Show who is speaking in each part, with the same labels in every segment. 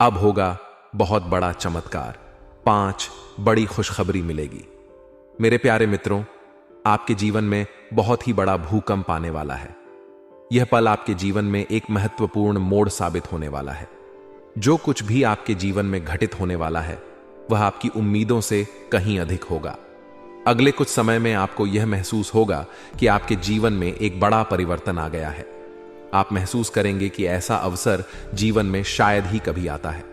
Speaker 1: अब होगा बहुत बड़ा चमत्कार। 5 बड़ी खुशखबरी मिलेगी। मेरे प्यारे मित्रों, आपके जीवन में बहुत ही बड़ा भूकंप आने वाला है। यह पल आपके जीवन में एक महत्वपूर्ण मोड़ साबित होने वाला है। जो कुछ भी आपके जीवन में घटित होने वाला है वह आपकी उम्मीदों से कहीं अधिक होगा। अगले कुछ समय में आपको यह महसूस होगा कि आपके जीवन में एक बड़ा परिवर्तन आ गया है। आप महसूस करेंगे कि ऐसा अवसर जीवन में शायद ही कभी आता है।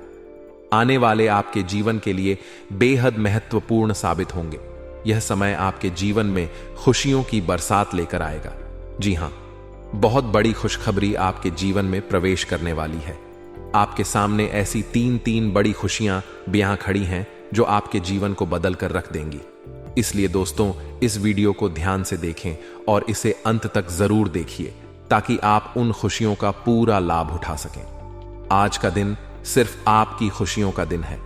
Speaker 1: आने वाले आपके जीवन के लिए बेहद महत्वपूर्ण साबित होंगे। यह समय आपके जीवन में खुशियों की बरसात लेकर आएगा। जी हां, बहुत बड़ी खुशखबरी आपके जीवन में प्रवेश करने वाली है। आपके सामने ऐसी तीन बड़ी खुशियां ब्याह खड़ी हैं जो आपके जीवन को बदल कर रख देंगी। इसलिए दोस्तों, इस वीडियो को ध्यान से देखें और इसे अंत तक जरूर देखिए ताकि आप उन खुशियों का पूरा लाभ उठा सकें। आज का दिन सिर्फ आपकी खुशियों का दिन है,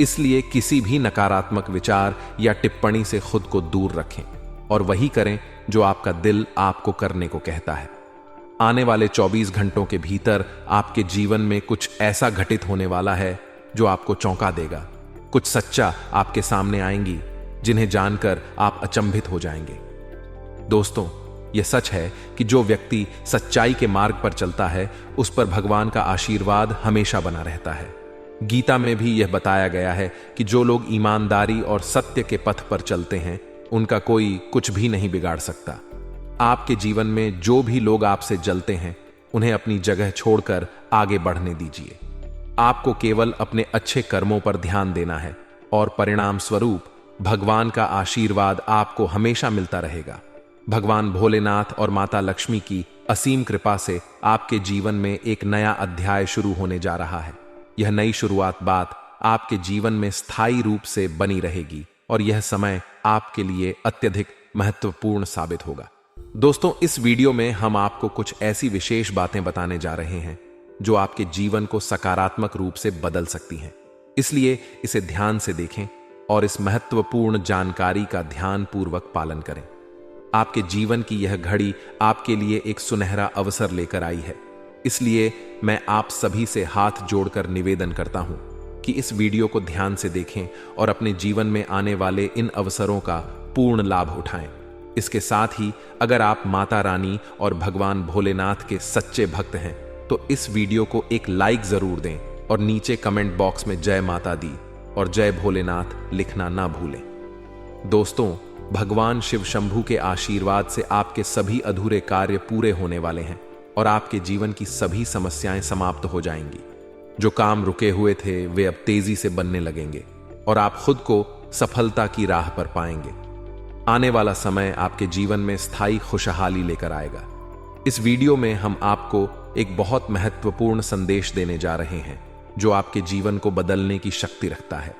Speaker 1: इसलिए किसी भी नकारात्मक विचार या टिप्पणी से खुद को दूर रखें और वही करें जो आपका दिल आपको करने को कहता है। आने वाले 24 घंटों के भीतर आपके जीवन में कुछ ऐसा घटित होने वाला है जो आपको चौंका देगा। कुछ सच्चा आपके सामने आएंगी जिन्हें जानकर आप अचंभित हो जाएंगे। दोस्तों, यह सच है कि जो व्यक्ति सच्चाई के मार्ग पर चलता है उस पर भगवान का आशीर्वाद हमेशा बना रहता है। गीता में भी यह बताया गया है कि जो लोग ईमानदारी और सत्य के पथ पर चलते हैं उनका कोई कुछ भी नहीं बिगाड़ सकता। आपके जीवन में जो भी लोग आपसे जलते हैं उन्हें अपनी जगह छोड़कर आगे बढ़ने दीजिए। आपको केवल अपने अच्छे कर्मों पर ध्यान देना है और परिणाम स्वरूप भगवान का आशीर्वाद आपको हमेशा मिलता रहेगा। भगवान भोलेनाथ और माता लक्ष्मी की असीम कृपा से आपके जीवन में एक नया अध्याय शुरू होने जा रहा है। यह नई शुरुआत बात आपके जीवन में स्थायी रूप से बनी रहेगी और यह समय आपके लिए अत्यधिक महत्वपूर्ण साबित होगा। दोस्तों, इस वीडियो में हम आपको कुछ ऐसी विशेष बातें बताने जा रहे हैं जो आपके जीवन को सकारात्मक रूप से बदल सकती हैं। इसलिए इसे ध्यान से देखें और इस महत्वपूर्ण जानकारी का ध्यानपूर्वक पालन करें। आपके जीवन की यह घड़ी आपके लिए एक सुनहरा अवसर लेकर आई है। इसलिए मैं आप सभी से हाथ जोड़कर निवेदन करता हूं कि इस वीडियो को ध्यान से देखें और अपने जीवन में आने वाले इन अवसरों का पूर्ण लाभ उठाएं। इसके साथ ही अगर आप माता रानी और भगवान भोलेनाथ के सच्चे भक्त हैं तो इस वीडियो को एक लाइक जरूर दें और नीचे कमेंट बॉक्स में जय माता दी और जय भोलेनाथ लिखना ना भूलें। दोस्तों, भगवान शिव शंभू के आशीर्वाद से आपके सभी अधूरे कार्य पूरे होने वाले हैं और आपके जीवन की सभी समस्याएं समाप्त हो जाएंगी। जो काम रुके हुए थे वे अब तेजी से बनने लगेंगे और आप खुद को सफलता की राह पर पाएंगे। आने वाला समय आपके जीवन में स्थायी खुशहाली लेकर आएगा। इस वीडियो में हम आपको एक बहुत महत्वपूर्ण संदेश देने जा रहे हैं जो आपके जीवन को बदलने की शक्ति रखता है।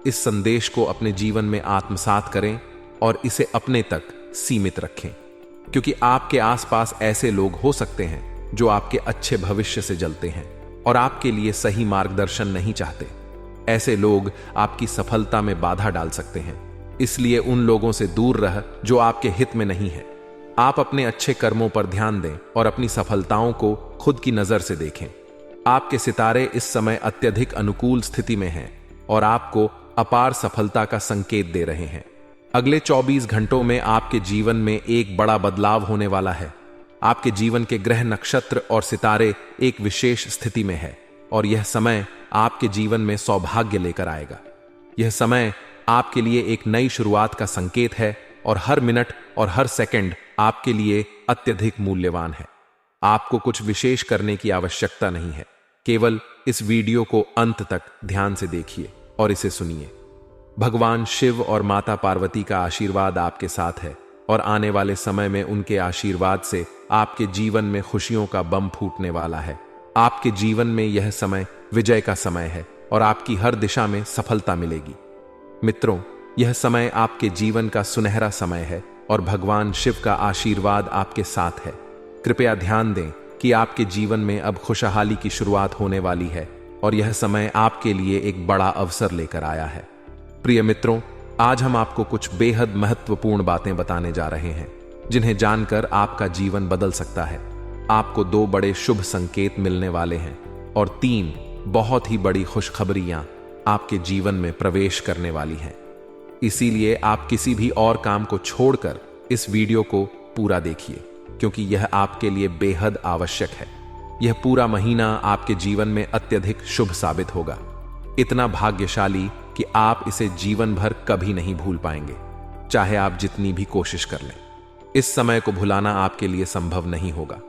Speaker 1: इस संदेश को अपने जीवन में आत्मसात करें और इसे अपने तक सीमित रखें, क्योंकि आपके आसपास ऐसे लोग हो सकते हैं जो आपके अच्छे भविष्य से जलते हैं और आपके लिए सही मार्गदर्शन नहीं चाहते। ऐसे लोग आपकी सफलता में बाधा डाल सकते हैं, इसलिए उन लोगों से दूर रह जो आपके हित में नहीं है। आप अपने अच्छे कर्मों पर ध्यान दें और अपनी सफलताओं को खुद की नजर से देखें। आपके सितारे इस समय अत्यधिक अनुकूल स्थिति में हैं और आपको अपार सफलता का संकेत दे रहे हैं। अगले 24 घंटों में आपके जीवन में एक बड़ा बदलाव होने वाला है। आपके जीवन के ग्रह, नक्षत्र और सितारे एक विशेष स्थिति में है और यह समय आपके जीवन में सौभाग्य लेकर आएगा। यह समय आपके लिए एक नई शुरुआत का संकेत है और हर मिनट और हर सेकंड आपके लिए अत्यधिक मूल्यवान है। आपको कुछ विशेष करने की आवश्यकता नहीं है, केवल इस वीडियो को अंत तक ध्यान से देखिए और इसे सुनिए। भगवान शिव और माता पार्वती का आशीर्वाद आपके साथ है और आने वाले समय में उनके आशीर्वाद से आपके जीवन में खुशियों का बम फूटने वाला है। आपके जीवन में यह समय विजय का समय है और आपकी हर दिशा में सफलता मिलेगी। मित्रों, यह समय आपके जीवन का सुनहरा समय है और भगवान शिव का आशीर्वाद आपके साथ है। कृपया ध्यान दें कि आपके जीवन में अब खुशहाली की शुरुआत होने वाली है और यह समय आपके लिए एक बड़ा अवसर लेकर आया है। प्रिय मित्रों, आज हम आपको कुछ बेहद महत्वपूर्ण बातें बताने जा रहे हैं जिन्हें जानकर आपका जीवन बदल सकता है। आपको 2 बड़े शुभ संकेत मिलने वाले हैं और 3 बहुत ही बड़ी खुशखबरियां आपके जीवन में प्रवेश करने वाली हैं। इसीलिए आप किसी भी और काम को छोड़कर इस वीडियो को पूरा देखिए, क्योंकि यह आपके लिए बेहद आवश्यक है। यह पूरा महीना आपके जीवन में अत्यधिक शुभ साबित होगा, इतना भाग्यशाली कि आप इसे जीवन भर कभी नहीं भूल पाएंगे, चाहे आप जितनी भी कोशिश कर लें। इस समय को भुलाना आपके लिए संभव नहीं होगा।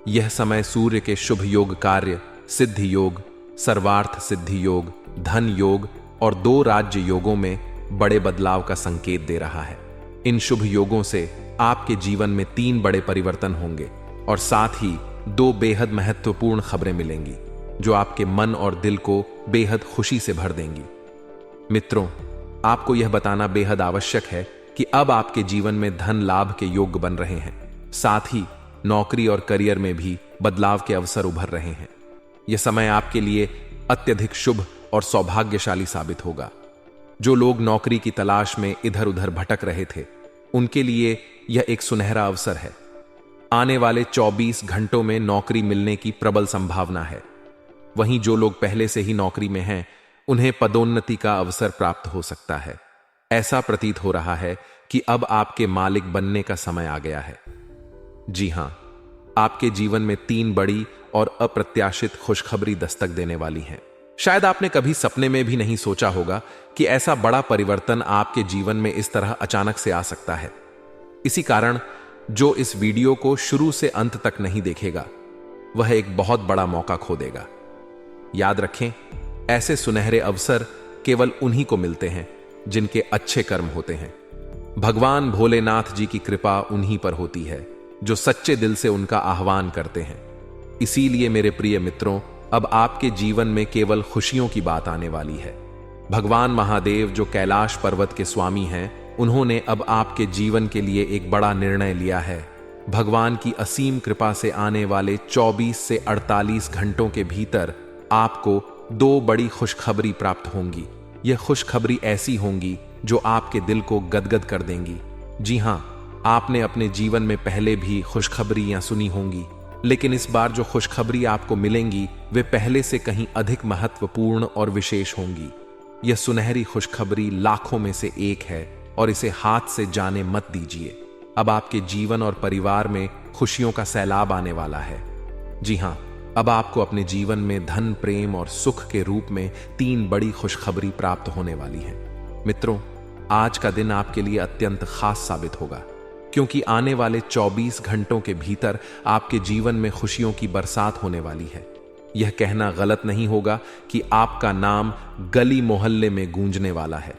Speaker 1: यह समय सूर्य के शुभ योग कार्य, सिद्धि योग, सर्वार्थ सिद्धि योग, धन योग और 2 राज्य योगों में बड़े बदलाव का संकेत दे रहा है। इन शुभ योगों से आपके जीवन में 3 बड़े परिवर्तन होंगे और साथ ही 2 बेहद महत्वपूर्ण खबरें मिलेंगी जो आपके मन और दिल को बेहद खुशी से भर देंगी। मित्रों, आपको यह बताना बेहद आवश्यक है कि अब आपके जीवन में धन लाभ के योग बन रहे हैं। साथ ही नौकरी और करियर में भी बदलाव के अवसर उभर रहे हैं। यह समय आपके लिए अत्यधिक शुभ और सौभाग्यशाली साबित होगा। जो लोग नौकरी की तलाश में इधर उधर भटक रहे थे, उनके लिए यह एक सुनहरा अवसर है। आने वाले 24 घंटों में नौकरी मिलने की प्रबल संभावना है। वहीं जो लोग पहले से ही नौकरी में हैं, उन्हें पदोन्नति का अवसर प्राप्त हो सकता है। ऐसा प्रतीत हो रहा है कि अब आपके मालिक बनने का समय आ गया है। जी हां, आपके जीवन में 3 बड़ी और अप्रत्याशित खुशखबरी दस्तक देने वाली है। शायद आपने कभी सपने में भी नहीं सोचा होगा कि ऐसा बड़ा परिवर्तन आपके जीवन में इस तरह अचानक से आ सकता है। इसी कारण जो इस वीडियो को शुरू से अंत तक नहीं देखेगा, वह एक बहुत बड़ा मौका खो देगा। याद रखें, ऐसे सुनहरे अवसर केवल उन्हीं को मिलते हैं जिनके अच्छे कर्म होते हैं। भगवान भोलेनाथ जी की कृपा उन्हीं पर होती है जो सच्चे दिल से उनका आह्वान करते हैं। इसीलिए मेरे प्रिय मित्रों, अब आपके जीवन में केवल खुशियों की बात आने वाली है। भगवान महादेव जो कैलाश पर्वत के स्वामी हैं, उन्होंने अब आपके जीवन के लिए एक बड़ा निर्णय लिया है। भगवान की असीम कृपा से आने वाले 24 से 48 घंटों के भीतर आपको 2 बड़ी खुशखबरी प्राप्त होंगी। यह खुशखबरी ऐसी होंगी जो आपके दिल को गदगद कर देंगी। जी हां, आपने अपने जीवन में पहले भी खुशखबरियां सुनी होंगी, लेकिन इस बार जो खुशखबरी आपको मिलेंगी वे पहले से कहीं अधिक महत्वपूर्ण और विशेष होंगी। यह सुनहरी खुशखबरी लाखों में से एक है और इसे हाथ से जाने मत दीजिए। अब आपके जीवन और परिवार में खुशियों का सैलाब आने वाला है। जी हां, अब आपको अपने जीवन में धन, प्रेम और सुख के रूप में 3 बड़ी खुशखबरी प्राप्त होने वाली है। मित्रों, आज का दिन आपके लिए अत्यंत खास साबित होगा, क्योंकि आने वाले 24 घंटों के भीतर आपके जीवन में खुशियों की बरसात होने वाली है। यह कहना गलत नहीं होगा कि आपका नाम गली मोहल्ले में गूंजने वाला है।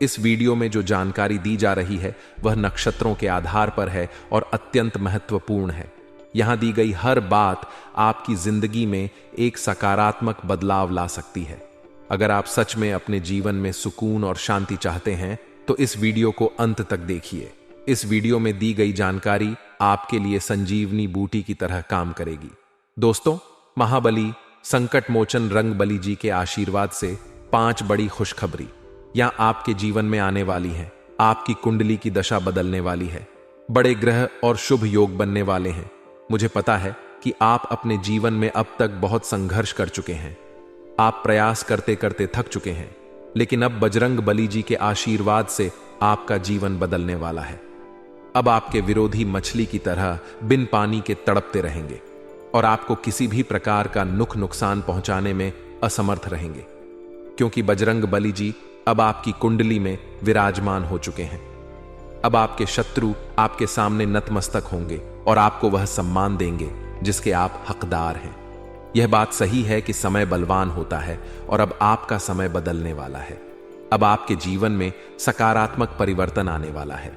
Speaker 1: इस वीडियो में जो जानकारी दी जा रही है वह नक्षत्रों के आधार पर है और अत्यंत महत्वपूर्ण है। यहां दी गई हर बात आपकी जिंदगी में एक सकारात्मक बदलाव ला सकती है। अगर आप सच में अपने जीवन में सुकून और शांति चाहते हैं तो इस वीडियो को अंत तक देखिए। इस वीडियो में दी गई जानकारी आपके लिए संजीवनी बूटी की तरह काम करेगी। दोस्तों, महाबली संकट मोचन रंगबली जी के आशीर्वाद से 5 बड़ी खुशखबरी या आपके जीवन में आने वाली है। आपकी कुंडली की दशा बदलने वाली है। बड़े ग्रह और शुभ योग बनने वाले हैं। मुझे पता है कि आप अपने जीवन में अब तक बहुत संघर्ष कर चुके हैं। आप प्रयास करते करते थक चुके हैं, लेकिन अब बजरंग बली जी के आशीर्वाद से आपका जीवन बदलने वाला है। अब आपके विरोधी मछली की तरह बिन पानी के तड़पते रहेंगे और आपको किसी भी प्रकार का नुकसान पहुंचाने में असमर्थ रहेंगे, क्योंकि बजरंग बली जी अब आपकी कुंडली में विराजमान हो चुके हैं। अब आपके शत्रु आपके सामने नतमस्तक होंगे और आपको वह सम्मान देंगे जिसके आप हकदार हैं। यह बात सही है कि समय बलवान होता है और अब आपका समय बदलने वाला है। अब आपके जीवन में सकारात्मक परिवर्तन आने वाला है।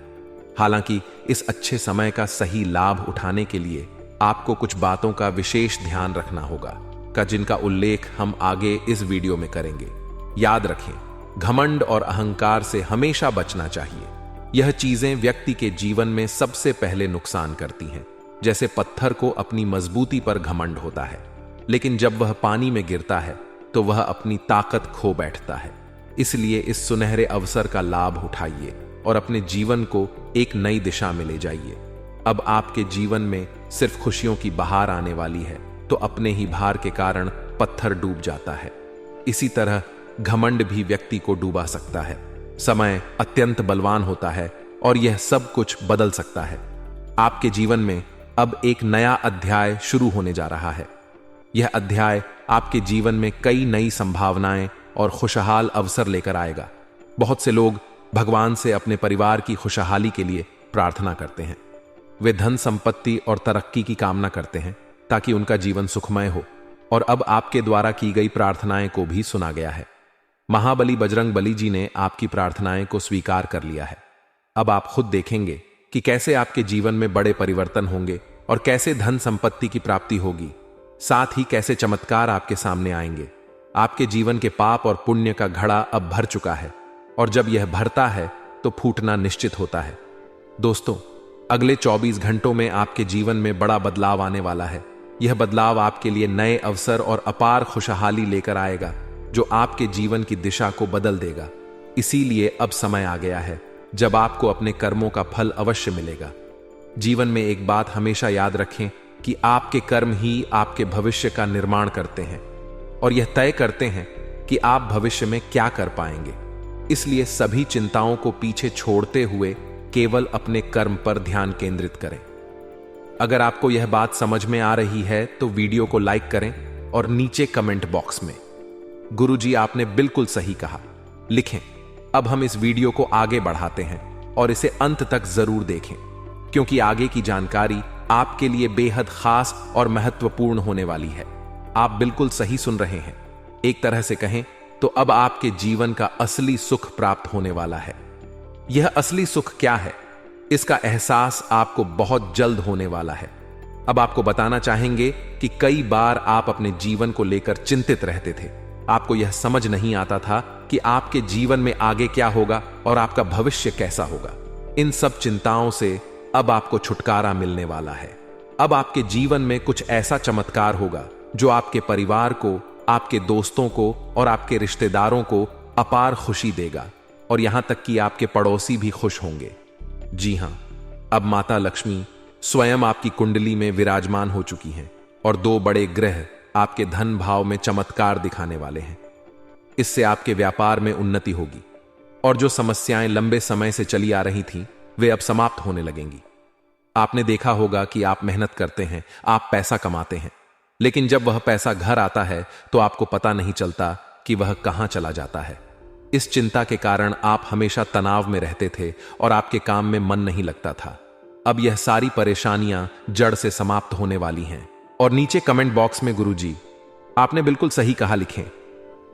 Speaker 1: हालांकि इस अच्छे समय का सही लाभ उठाने के लिए आपको कुछ बातों का विशेष ध्यान रखना होगा, जिनका उल्लेख हम आगे इस वीडियो में करेंगे। याद रखें, घमंड और अहंकार से हमेशा बचना चाहिए। यह चीजें व्यक्ति के जीवन में सबसे पहले नुकसान करती हैं। जैसे पत्थर को अपनी मजबूती पर घमंड होता है, लेकिन जब वह पानी में गिरता है तो वह अपनी ताकत खो बैठता है। इसलिए इस सुनहरे अवसर का लाभ उठाइए और अपने जीवन को एक नई दिशा में ले जाइए। अब आपके जीवन में सिर्फ खुशियों की बहार आने वाली है, तो अपने ही भार के कारण पत्थर डूब जाता है। इसी तरह घमंड भी व्यक्ति को डूबा सकता है। समय अत्यंत बलवान होता है और यह सब कुछ बदल सकता है। आपके जीवन में अब एक नया अध्याय शुरू होने जा रहा है। यह अध्याय आपके जीवन में कई नई संभावनाएं और खुशहाल अवसर लेकर आएगा। बहुत से लोग भगवान से अपने परिवार की खुशहाली के लिए प्रार्थना करते हैं। वे धन संपत्ति और तरक्की की कामना करते हैं ताकि उनका जीवन सुखमय हो, और अब आपके द्वारा की गई प्रार्थनाएं को भी सुना गया है। महाबली बजरंग बली जी ने आपकी प्रार्थनाएं को स्वीकार कर लिया है। अब आप खुद देखेंगे कि कैसे आपके जीवन में बड़े परिवर्तन होंगे और कैसे धन संपत्ति की प्राप्ति होगी। साथ ही कैसे चमत्कार आपके सामने आएंगे। आपके जीवन के पाप और पुण्य का घड़ा अब भर चुका है, और जब यह भरता है तो फूटना निश्चित होता है। दोस्तों, अगले 24 घंटों में आपके जीवन में बड़ा बदलाव आने वाला है। यह बदलाव आपके लिए नए अवसर और अपार खुशहाली लेकर आएगा, जो आपके जीवन की दिशा को बदल देगा। इसीलिए अब समय आ गया है जब आपको अपने कर्मों का फल अवश्य मिलेगा। जीवन में एक बात हमेशा याद रखें कि आपके कर्म ही आपके भविष्य का निर्माण करते हैं, और यह तय करते हैं कि आप भविष्य में क्या कर पाएंगे। इसलिए सभी चिंताओं को पीछे छोड़ते हुए केवल अपने कर्म पर ध्यान केंद्रित करें। अगर आपको यह बात समझ में आ रही है तो वीडियो को लाइक करें और नीचे कमेंट बॉक्स में गुरुजी आपने बिल्कुल सही कहा लिखें। अब हम इस वीडियो को आगे बढ़ाते हैं और इसे अंत तक जरूर देखें, क्योंकि आगे की जानकारी आपके लिए बेहद खास और महत्वपूर्ण होने वाली है। आप बिल्कुल सही सुन रहे हैं। एक तरह से कहें तो अब आपके जीवन का असली सुख प्राप्त होने वाला है। यह असली सुख क्या है, इसका एहसास आपको बहुत जल्द होने वाला है। अब आपको बताना चाहेंगे कि कई बार आप अपने जीवन को लेकर चिंतित रहते थे। आपको यह समझ नहीं आता था कि आपके जीवन में आगे क्या होगा और आपका भविष्य कैसा होगा। इन सब चिंताओं से अब आपको छुटकारा मिलने वाला है। अब आपके जीवन में कुछ ऐसा चमत्कार होगा जो आपके परिवार को, आपके दोस्तों को और आपके रिश्तेदारों को अपार खुशी देगा, और यहां तक कि आपके पड़ोसी भी खुश होंगे। जी हां, अब माता लक्ष्मी स्वयं आपकी कुंडली में विराजमान हो चुकी हैं, और 2 बड़े ग्रह आपके धन भाव में चमत्कार दिखाने वाले हैं। इससे आपके व्यापार में उन्नति होगी, और जो समस्याएं लंबे समय से चली आ रही थीं, वे अब समाप्त होने लगेंगी। आपने देखा होगा कि आप मेहनत करते हैं, आप पैसा कमाते हैं, लेकिन जब वह पैसा घर आता है तो आपको पता नहीं चलता कि वह कहां चला जाता है। इस चिंता के कारण आप हमेशा तनाव में रहते थे और आपके काम में मन नहीं लगता था। अब यह सारी परेशानियां जड़ से समाप्त होने वाली हैं। और नीचे कमेंट बॉक्स में गुरुजी आपने बिल्कुल सही कहा लिखें।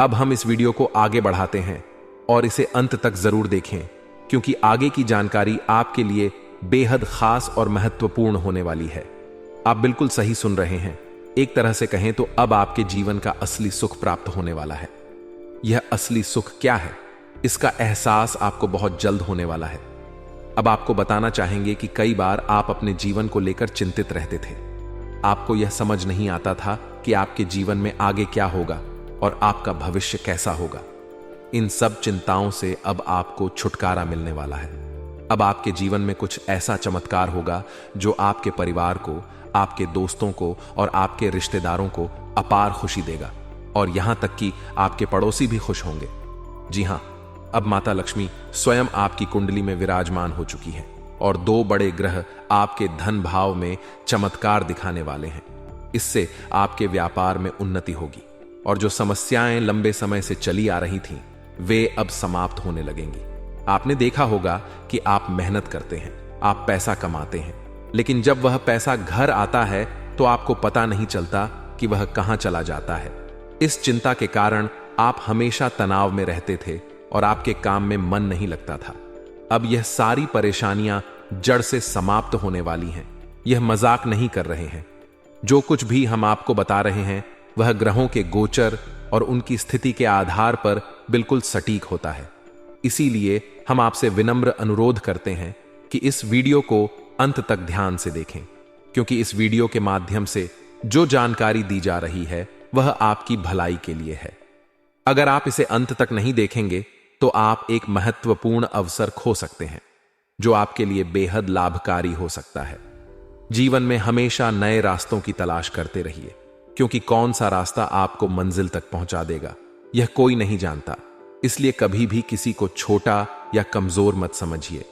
Speaker 1: अब हम इस वीडियो को आगे बढ़ाते हैं और इसे अंत तक जरूर देखें, क्योंकि आगे की जानकारी आपके लिए बेहद खास और महत्वपूर्ण होने वाली है। आप बिल्कुल सही सुन रहे हैं। एक तरह से कहें तो अब आपके जीवन का असली सुख प्राप्त होने वाला है। यह असली सुख क्या है, इसका एहसास आपको बहुत जल्द होने वाला है। अब आपको बताना चाहेंगे कि कई बार आप अपने जीवन को लेकर चिंतित रहते थे। आपको यह समझ नहीं आता था कि आपके जीवन में आगे क्या होगा और आपका भविष्य कैसा होगा। इन सब चिंताओं से अब आपको छुटकारा मिलने वाला है। अब आपके जीवन में कुछ ऐसा चमत्कार होगा जो आपके परिवार को, आपके दोस्तों को और आपके रिश्तेदारों को अपार खुशी देगा, और यहां तक कि आपके पड़ोसी भी खुश होंगे। जी हां, अब माता लक्ष्मी स्वयं आपकी कुंडली में विराजमान हो चुकी है, और 2 बड़े ग्रह आपके धन भाव में चमत्कार दिखाने वाले हैं। इससे आपके व्यापार में उन्नति होगी, और जो समस्याएं लंबे समय से चली आ रही थीं, वे अब समाप्त होने लगेंगी। आपने देखा होगा कि आप मेहनत करते हैं, आप पैसा कमाते हैं, लेकिन जब वह पैसा घर आता है तो आपको पता नहीं चलता कि वह कहां चला जाता है। इस चिंता के कारण आप हमेशा तनाव में रहते थे और आपके काम में मन नहीं लगता था। अब यह सारी परेशानियां जड़ से समाप्त होने वाली हैं। यह मजाक नहीं कर रहे हैं। जो कुछ भी हम आपको बता रहे हैं वह ग्रहों के गोचर और उनकी स्थिति के आधार पर बिल्कुल सटीक होता है। इसीलिए हम आपसे विनम्र अनुरोध करते हैं कि इस वीडियो को अंत तक ध्यान से देखें, क्योंकि इस वीडियो के माध्यम से जो जानकारी दी जा रही है वह आपकी भलाई के लिए है। अगर आप इसे अंत तक नहीं देखेंगे तो आप एक महत्वपूर्ण अवसर खो सकते हैं, जो आपके लिए बेहद लाभकारी हो सकता है। जीवन में हमेशा नए रास्तों की तलाश करते रहिए, क्योंकि कौन सा रास्ता आपको मंजिल तक पहुंचा देगा यह कोई नहीं जानता। इसलिए कभी भी किसी को छोटा या कमजोर मत समझिए।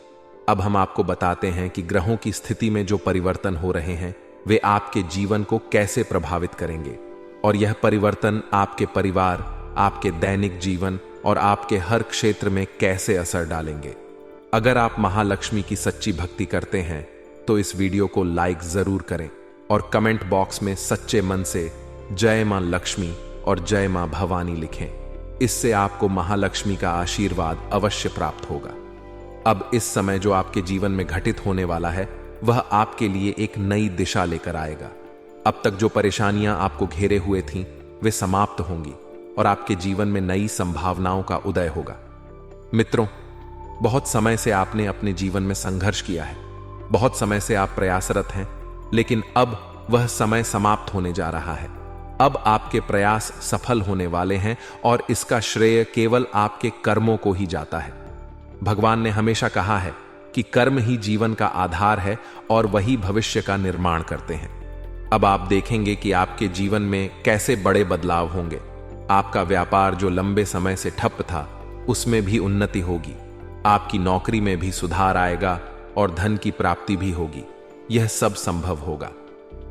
Speaker 1: अब हम आपको बताते हैं कि ग्रहों की स्थिति में जो परिवर्तन हो रहे हैं वे आपके जीवन को कैसे प्रभावित करेंगे, और यह परिवर्तन आपके परिवार, आपके दैनिक जीवन और आपके हर क्षेत्र में कैसे असर डालेंगे। अगर आप महालक्ष्मी की सच्ची भक्ति करते हैं तो इस वीडियो को लाइक जरूर करें और कमेंट बॉक्स में सच्चे मन से जय मां लक्ष्मी और जय मां भवानी लिखें। इससे आपको महालक्ष्मी का आशीर्वाद अवश्य प्राप्त होगा। अब इस समय जो आपके जीवन में घटित होने वाला है वह आपके लिए एक नई दिशा लेकर आएगा। अब तक जो परेशानियां आपको घेरे हुए थीं वे समाप्त होंगी और आपके जीवन में नई संभावनाओं का उदय होगा। मित्रों, बहुत समय से आपने अपने जीवन में संघर्ष किया है, बहुत समय से आप प्रयासरत हैं, लेकिन अब वह समय समाप्त होने जा रहा है। अब आपके प्रयास सफल होने वाले हैं और इसका श्रेय केवल आपके कर्मों को ही जाता है। भगवान ने हमेशा कहा है कि कर्म ही जीवन का आधार है और वही भविष्य का निर्माण करते हैं। अब आप देखेंगे कि आपके जीवन में कैसे बड़े बदलाव होंगे। आपका व्यापार जो लंबे समय से ठप था उसमें भी उन्नति होगी, आपकी नौकरी में भी सुधार आएगा और धन की प्राप्ति भी होगी। यह सब संभव होगा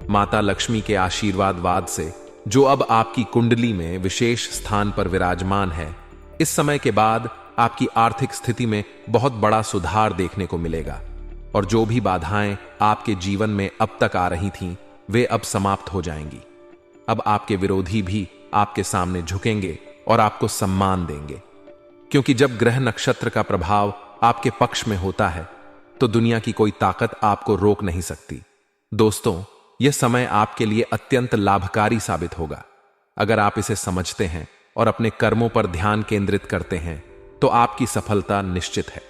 Speaker 1: माता लक्ष्मी के आशीर्वाद से, जो अब आपकी कुंडली में विशेष स्थान पर विराजमान है। इस समय के बाद आपकी आर्थिक स्थिति में बहुत बड़ा सुधार देखने को मिलेगा और जो भी बाधाएं आपके जीवन में अब तक आ रही थीं वे अब समाप्त हो जाएंगी। अब आपके विरोधी भी आपके सामने झुकेंगे और आपको सम्मान देंगे, क्योंकि जब ग्रह नक्षत्र का प्रभाव आपके पक्ष में होता है तो दुनिया की कोई ताकत आपको रोक नहीं सकती। दोस्तों, यह समय आपके लिए अत्यंत लाभकारी साबित होगा। अगर आप इसे समझते हैं और अपने कर्मों पर ध्यान केंद्रित करते हैं तो आपकी सफलता निश्चित है।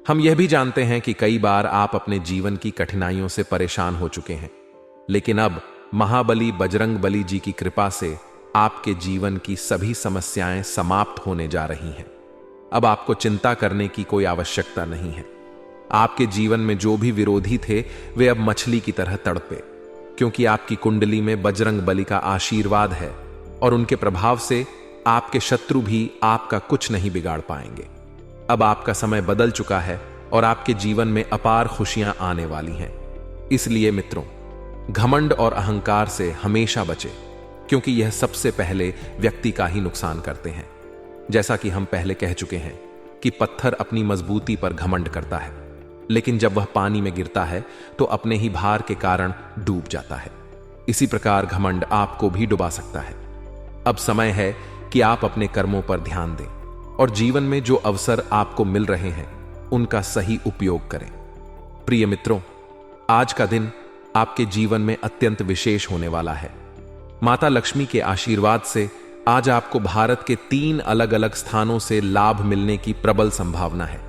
Speaker 1: हम यह भी जानते हैं कि कई बार आप अपने जीवन की कठिनाइयों से परेशान हो चुके हैं, लेकिन अब महाबली बजरंगबली जी की कृपा से आपके जीवन की सभी समस्याएं समाप्त होने जा रही हैं। अब आपको चिंता करने की कोई आवश्यकता नहीं है। आपके जीवन में जो भी विरोधी थे वे अब मछली की तरह तड़पे, क्योंकि आपकी कुंडली में बजरंगबली का आशीर्वाद है और उनके प्रभाव से आपके शत्रु भी आपका कुछ नहीं बिगाड़ पाएंगे। अब आपका समय बदल चुका है और आपके जीवन में अपार खुशियां आने वाली हैं। इसलिए मित्रों, घमंड और अहंकार से हमेशा बचें, क्योंकि यह सबसे पहले व्यक्ति का ही नुकसान करते हैं। जैसा कि हम पहले कह चुके हैं कि पत्थर अपनी मजबूती पर घमंड करता है, लेकिन जब वह पानी में गिरता है तो अपने ही भार के कारण डूब जाता है। इसी प्रकार घमंड आपको भी डुबा सकता है। अब समय है कि आप अपने कर्मों पर ध्यान दें और जीवन में जो अवसर आपको मिल रहे हैं उनका सही उपयोग करें। प्रिय मित्रों, आज का दिन आपके जीवन में अत्यंत विशेष होने वाला है। माता लक्ष्मी के आशीर्वाद से आज आपको भारत के 3 अलग अलग स्थानों से लाभ मिलने की प्रबल संभावना है।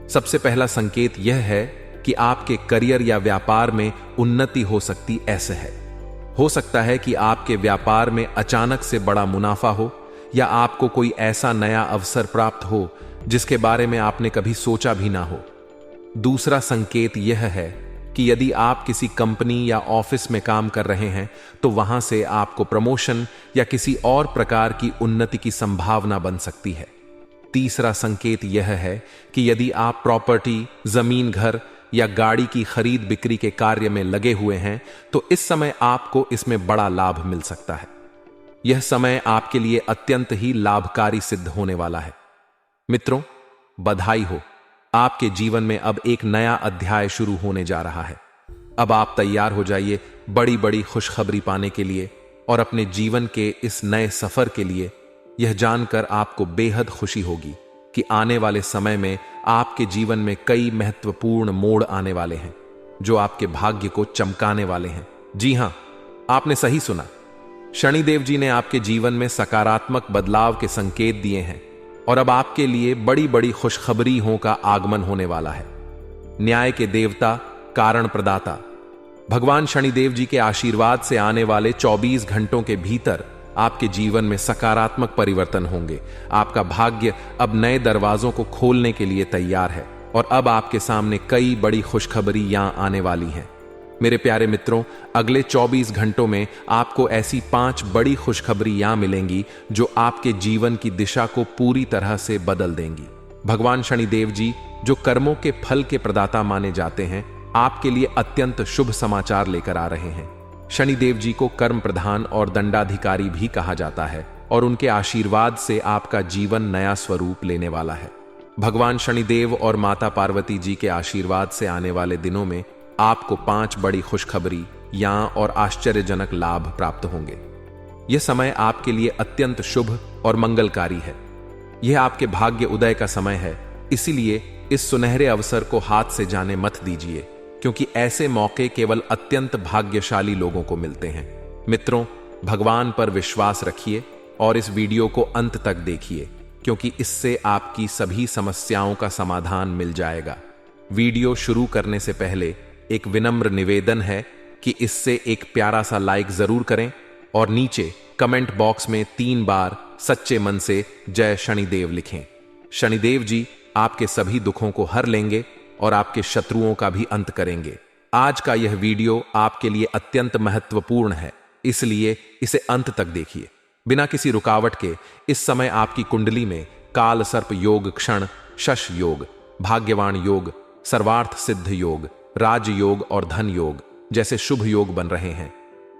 Speaker 1: सबसे पहला संकेत यह है कि आपके करियर या व्यापार में उन्नति हो सकती ऐसे है। हो सकता है कि आपके व्यापार में अचानक से बड़ा मुनाफा हो या आपको कोई ऐसा नया अवसर प्राप्त हो जिसके बारे में आपने कभी सोचा भी ना हो। दूसरा संकेत यह है कि यदि आप किसी कंपनी या ऑफिस में काम कर रहे हैं तो वहां से आपको प्रमोशन या किसी और प्रकार की उन्नति की संभावना बन सकती है। तीसरा संकेत यह है कि यदि आप प्रॉपर्टी, जमीन, घर या गाड़ी की खरीद बिक्री के कार्य में लगे हुए हैं तो इस समय आपको इसमें बड़ा लाभ मिल सकता है। यह समय आपके लिए अत्यंत ही लाभकारी सिद्ध होने वाला है। मित्रों, बधाई हो, आपके जीवन में अब एक नया अध्याय शुरू होने जा रहा है। अब आप तैयार हो जाइए बड़ी बड़ी खुशखबरी पाने के लिए और अपने जीवन के इस नए सफर के लिए। यह जानकर आपको बेहद खुशी होगी कि आने वाले समय में आपके जीवन में कई महत्वपूर्ण मोड़ आने वाले हैं जो आपके भाग्य को चमकाने वाले हैं। जी हां, आपने सही सुना। शनिदेव जी ने आपके जीवन में सकारात्मक बदलाव के संकेत दिए हैं और अब आपके लिए बड़ी बड़ी खुशखबरियों का आगमन होने वाला है। न्याय के देवता, कारण प्रदाता भगवान शनिदेव जी के आशीर्वाद से आने वाले 24 घंटों के भीतर आपके जीवन में सकारात्मक परिवर्तन होंगे। आपका भाग्य अब नए दरवाजों को खोलने के लिए तैयार है और अब आपके सामने कई बड़ी खुशखबरी यहां आने वाली हैं। मेरे प्यारे मित्रों, अगले 24 घंटों में आपको ऐसी 5 बड़ी खुशखबरी यहां मिलेंगी जो आपके जीवन की दिशा को पूरी तरह से बदल देंगी। भगवान शनिदेव जी, जो कर्मों के फल के प्रदाता माने जाते हैं, आपके लिए अत्यंत शुभ समाचार लेकर आ रहे हैं। शनिदेव जी को कर्म प्रधान और दंडाधिकारी भी कहा जाता है और उनके आशीर्वाद से आपका जीवन नया स्वरूप लेने वाला है। भगवान शनिदेव और माता पार्वती जी के आशीर्वाद से आने वाले दिनों में आपको 5 बड़ी खुशखबरी या और आश्चर्यजनक लाभ प्राप्त होंगे। यह समय आपके लिए अत्यंत शुभ और मंगलकारी है। यह आपके भाग्य उदय का समय है, इसीलिए इस सुनहरे अवसर को हाथ से जाने मत दीजिए, क्योंकि ऐसे मौके केवल अत्यंत भाग्यशाली लोगों को मिलते हैं। मित्रों, भगवान पर विश्वास रखिए और इस वीडियो को अंत तक देखिए, क्योंकि इससे आपकी सभी समस्याओं का समाधान मिल जाएगा। वीडियो शुरू करने से पहले एक विनम्र निवेदन है कि इससे एक प्यारा सा लाइक जरूर करें और नीचे कमेंट बॉक्स में 3 बार सच्चे मन से जय शनिदेव लिखें। शनिदेव जी आपके सभी दुखों को हर लेंगे और आपके शत्रुओं का भी अंत करेंगे। आज का यह वीडियो आपके लिए अत्यंत महत्वपूर्ण है, इसलिए इसे अंत तक देखिए। बिना किसी रुकावट के इस समय आपकी कुंडली में काल सर्प योग, क्षण शश योग, भाग्यवान योग, सर्वार्थ सिद्ध योग, राज योग और धन योग जैसे शुभ योग बन रहे हैं।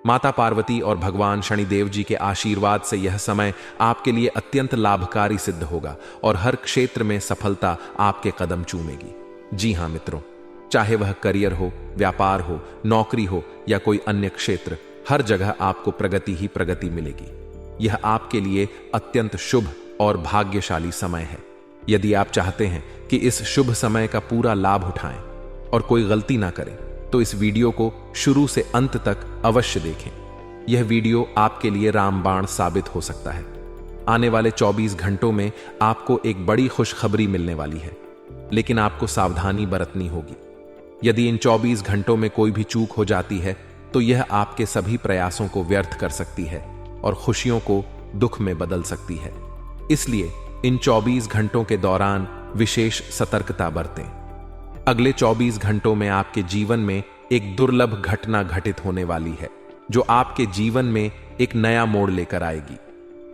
Speaker 1: माता पार्वती और भगवान शनिदेव जी के आशीर्वाद से यह समय आपके लिए अत्यंत लाभकारी सिद्ध होगा और हर क्षेत्र में सफलता आपके कदम चूमेगी। जी हां मित्रों, चाहे वह करियर हो, व्यापार हो, नौकरी हो या कोई अन्य क्षेत्र, हर जगह आपको प्रगति ही प्रगति मिलेगी। यह आपके लिए अत्यंत शुभ और भाग्यशाली समय है। यदि आप चाहते हैं कि इस शुभ समय का पूरा लाभ उठाएं और कोई गलती ना करें, तो इस वीडियो को शुरू से अंत तक अवश्य देखें। यह वीडियो आपके लिए रामबाण साबित हो सकता है। आने वाले 24 घंटों में आपको एक बड़ी खुशखबरी मिलने वाली है, लेकिन आपको सावधानी बरतनी होगी। यदि इन 24 घंटों में कोई भी चूक हो जाती है, तो यह आपके सभी प्रयासों को व्यर्थ कर सकती है और खुशियों को दुख में बदल सकती है। इसलिए इन 24 घंटों के दौरान विशेष सतर्कता बरतें। अगले 24 घंटों में आपके जीवन में एक दुर्लभ घटना घटित होने वाली है, जो आपके जीवन में एक नया मोड़ लेकर आएगी।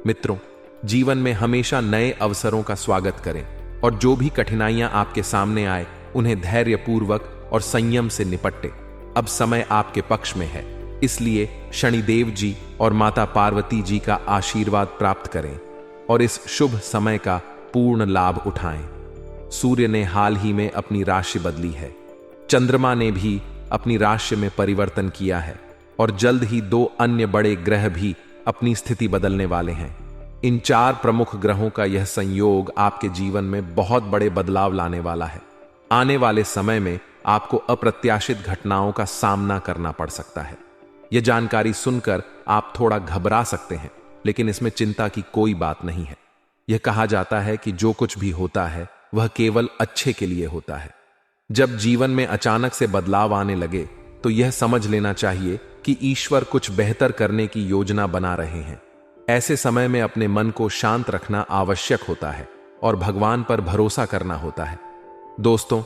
Speaker 1: मित्रों, जीवन में हमेशा नए अवसरों का स्वागत करें और जो भी कठिनाइयां आपके सामने आए, उन्हें धैर्यपूर्वक और संयम से निपटें। अब समय आपके पक्ष में है, इसलिए शनिदेव जी और माता पार्वती जी का आशीर्वाद प्राप्त करें और इस शुभ समय का पूर्ण लाभ उठाएं। सूर्य ने हाल ही में अपनी राशि बदली है, चंद्रमा ने भी अपनी राशि में परिवर्तन किया है और जल्द ही 2 अन्य बड़े ग्रह भी अपनी स्थिति बदलने वाले हैं। इन 4 प्रमुख ग्रहों का यह संयोग आपके जीवन में बहुत बड़े बदलाव लाने वाला है। आने वाले समय में आपको अप्रत्याशित घटनाओं का सामना करना पड़ सकता है। यह जानकारी सुनकर आप थोड़ा घबरा सकते हैं, लेकिन इसमें चिंता की कोई बात नहीं है। यह कहा जाता है कि जो कुछ भी होता है वह केवल अच्छे के लिए होता है। जब जीवन में अचानक से बदलाव आने लगे, तो यह समझ लेना चाहिए कि ईश्वर कुछ बेहतर करने की योजना बना रहे हैं। ऐसे समय में अपने मन को शांत रखना आवश्यक होता है और भगवान पर भरोसा करना होता है। दोस्तों,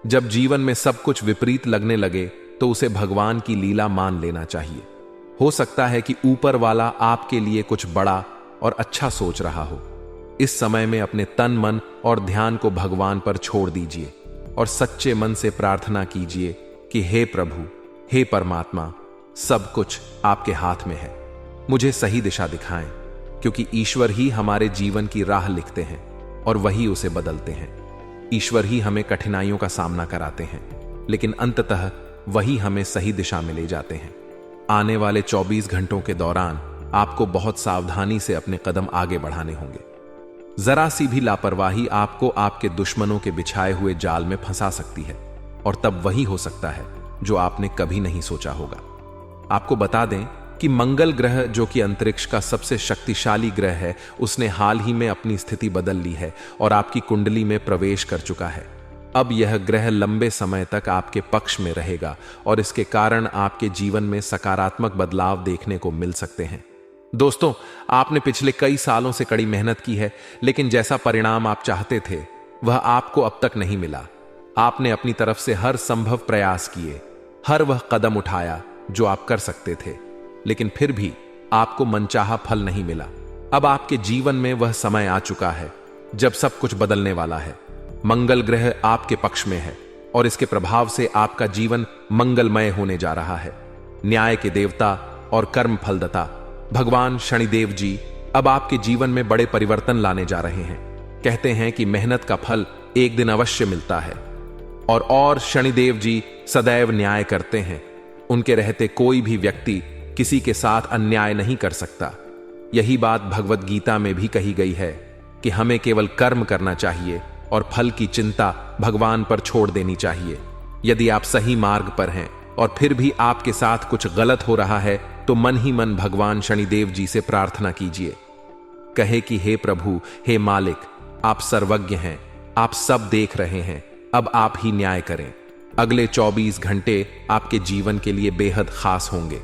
Speaker 1: जब जीवन में सब कुछ विपरीत लगने लगे, तो उसे भगवान की लीला मान लेना चाहिए। हो सकता है कि ऊपर वाला आपके लिए कुछ बड़ा और अच्छा सोच रहा हो। इस समय में अपने तन, मन और ध्यान को भगवान पर छोड़ दीजिए और सच्चे मन से प्रार्थना कीजिए कि हे प्रभु, हे परमात्मा, सब कुछ आपके हाथ में है। मुझे सही दिशा दिखाएं, क्योंकि ईश्वर ही हमारे जीवन की राह लिखते हैं और वही उसे बदलते हैं। ईश्वर ही हमें कठिनाइयों का सामना कराते हैं, लेकिन अंततः वही हमें सही दिशा में ले जाते हैं। आने वाले 24 घंटों के दौरान आपको बहुत सावधानी से अपने कदम आगे बढ़ाने होंगे। जरा सी भी लापरवाही आपको आपके दुश्मनों के बिछाए हुए जाल में फंसा सकती है और तब वही हो सकता है जो आपने कभी नहीं सोचा होगा। आपको बता दें कि मंगल ग्रह, जो कि अंतरिक्ष का सबसे शक्तिशाली ग्रह है, उसने हाल ही में अपनी स्थिति बदल ली है और आपकी कुंडली में प्रवेश कर चुका है। अब यह ग्रह लंबे समय तक आपके पक्ष में रहेगा और इसके कारण आपके जीवन में सकारात्मक बदलाव देखने को मिल सकते हैं। दोस्तों, आपने पिछले कई सालों से कड़ी मेहनत की है, लेकिन जैसा परिणाम आप चाहते थे वह आपको अब तक नहीं मिला। आपने अपनी तरफ से हर संभव प्रयास किए, हर वह कदम उठाया जो आप कर सकते थे, लेकिन फिर भी आपको मनचाहा फल नहीं मिला। अब आपके जीवन में वह समय आ चुका है जब सब कुछ बदलने वाला है। मंगल ग्रह आपके पक्ष में है और इसके प्रभाव से आपका जीवन मंगलमय होने जा रहा है। न्याय के देवता और कर्म फलदाता भगवान शनिदेव जी अब आपके जीवन में बड़े परिवर्तन लाने जा रहे हैं। कहते हैं कि मेहनत का फल एक दिन अवश्य मिलता है और शनिदेव जी सदैव न्याय करते हैं। उनके रहते कोई भी व्यक्ति किसी के साथ अन्याय नहीं कर सकता। यही बात भगवत गीता में भी कही गई है कि हमें केवल कर्म करना चाहिए और फल की चिंता भगवान पर छोड़ देनी चाहिए। यदि आप सही मार्ग पर हैं और फिर भी आपके साथ कुछ गलत हो रहा है तो मन ही मन भगवान शनिदेव जी से प्रार्थना कीजिए। कहे कि हे प्रभु, हे मालिक, आप सर्वज्ञ हैं, आप सब देख रहे हैं, अब आप ही न्याय करें। अगले 24 घंटे आपके जीवन के लिए बेहद खास होंगे।